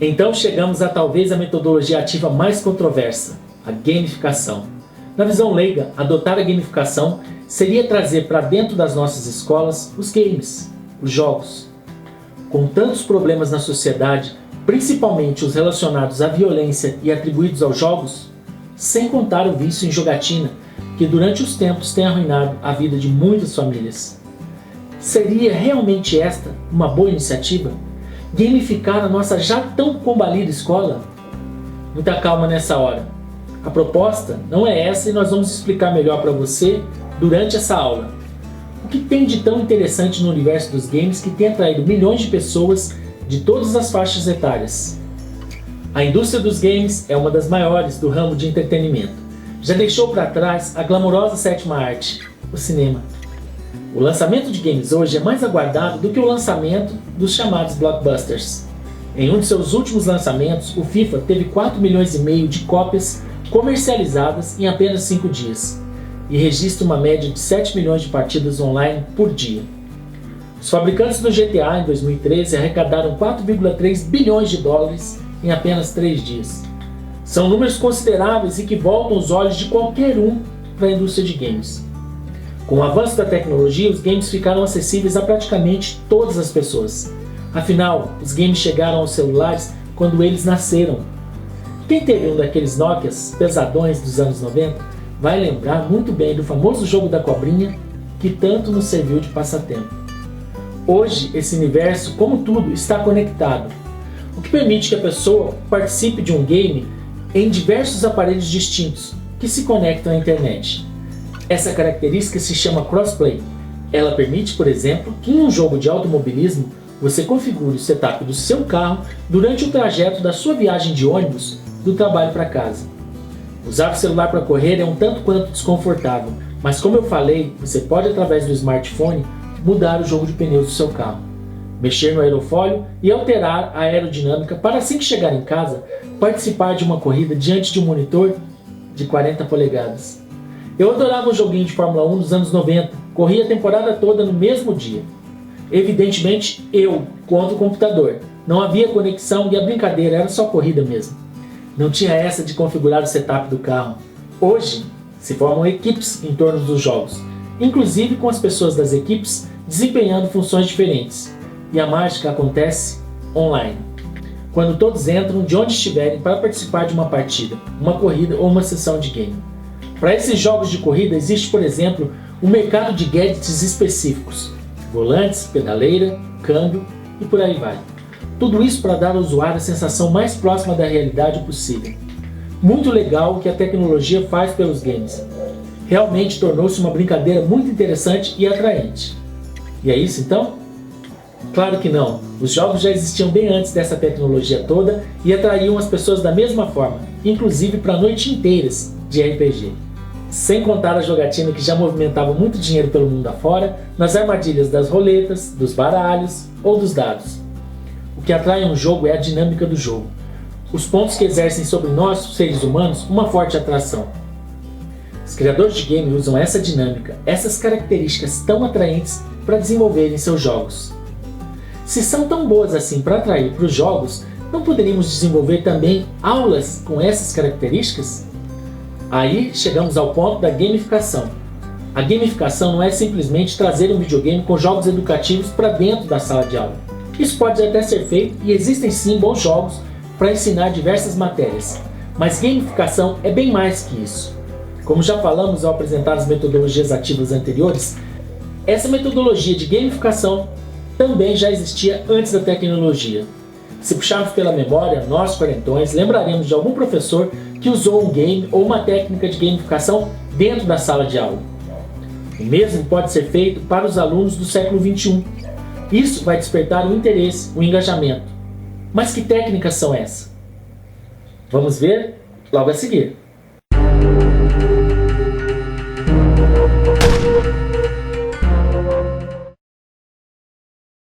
Então chegamos a talvez a metodologia ativa mais controversa, a gamificação. Na visão leiga, adotar a gamificação seria trazer para dentro das nossas escolas os games, os jogos. Com tantos problemas na sociedade, principalmente os relacionados à violência e atribuídos aos jogos, sem contar o vício em jogatina, que durante os tempos tem arruinado a vida de muitas famílias. Seria realmente esta uma boa iniciativa? Gamificar a nossa já tão combalida escola? Muita calma nessa hora. A proposta não é essa e nós vamos explicar melhor para você durante essa aula. O que tem de tão interessante no universo dos games que tem atraído milhões de pessoas de todas as faixas etárias? A indústria dos games é uma das maiores do ramo de entretenimento. Já deixou para trás a glamourosa sétima arte, o cinema. O lançamento de games hoje é mais aguardado do que o lançamento dos chamados blockbusters. Em um de seus últimos lançamentos, o FIFA teve 4,5 milhões de cópias comercializadas em apenas 5 dias e registra uma média de 7 milhões de partidas online por dia. Os fabricantes do GTA em 2013 arrecadaram 4,3 bilhões de dólares em apenas 3 dias. São números consideráveis e que voltam os olhos de qualquer um para a indústria de games. Com o avanço da tecnologia, os games ficaram acessíveis a praticamente todas as pessoas. Afinal, os games chegaram aos celulares quando eles nasceram. Quem teve um daqueles Nokias pesadões dos anos 90 vai lembrar muito bem do famoso jogo da cobrinha que tanto nos serviu de passatempo. Hoje, esse universo, como tudo, está conectado, o que permite que a pessoa participe de um game em diversos aparelhos distintos que se conectam à internet. Essa característica se chama crossplay. Ela permite, por exemplo, que em um jogo de automobilismo você configure o setup do seu carro durante o trajeto da sua viagem de ônibus do trabalho para casa. Usar o celular para correr é um tanto quanto desconfortável, mas como eu falei, você pode através do smartphone mudar o jogo de pneus do seu carro, mexer no aerofólio e alterar a aerodinâmica para assim que chegar em casa, participar de uma corrida diante de um monitor de 40 polegadas. Eu adorava o joguinho de Fórmula 1 dos anos 90, corria a temporada toda no mesmo dia. Evidentemente, eu contra o computador. Não havia conexão e a brincadeira era só corrida mesmo. Não tinha essa de configurar o setup do carro. Hoje, se formam equipes em torno dos jogos, inclusive com as pessoas das equipes desempenhando funções diferentes. E a mágica acontece online, quando todos entram de onde estiverem para participar de uma partida, uma corrida ou uma sessão de game. Para esses jogos de corrida existe, por exemplo, um mercado de gadgets específicos, volantes, pedaleira, câmbio e por aí vai. Tudo isso para dar ao usuário a sensação mais próxima da realidade possível. Muito legal o que a tecnologia faz pelos games. Realmente tornou-se uma brincadeira muito interessante e atraente. E é isso então? Claro que não. Os jogos já existiam bem antes dessa tecnologia toda e atraíam as pessoas da mesma forma, inclusive para noites inteiras de RPG. Sem contar a jogatina que já movimentava muito dinheiro pelo mundo afora, nas armadilhas das roletas, dos baralhos ou dos dados. O que atrai um jogo é a dinâmica do jogo. Os pontos que exercem sobre nós, seres humanos, uma forte atração. Os criadores de game usam essa dinâmica, essas características tão atraentes para desenvolverem seus jogos. Se são tão boas assim para atrair para os jogos, não poderíamos desenvolver também aulas com essas características? Aí chegamos ao ponto da gamificação. A gamificação não é simplesmente trazer um videogame com jogos educativos para dentro da sala de aula. Isso pode até ser feito e existem sim bons jogos para ensinar diversas matérias. Mas gamificação é bem mais que isso. Como já falamos ao apresentar as metodologias ativas anteriores, essa metodologia de gamificação também já existia antes da tecnologia. Se puxarmos pela memória, nós quarentões lembraremos de algum professor que usou um game ou uma técnica de gamificação dentro da sala de aula. O mesmo pode ser feito para os alunos do século XXI. Isso vai despertar o interesse, o engajamento. Mas que técnicas são essas? Vamos ver logo a seguir.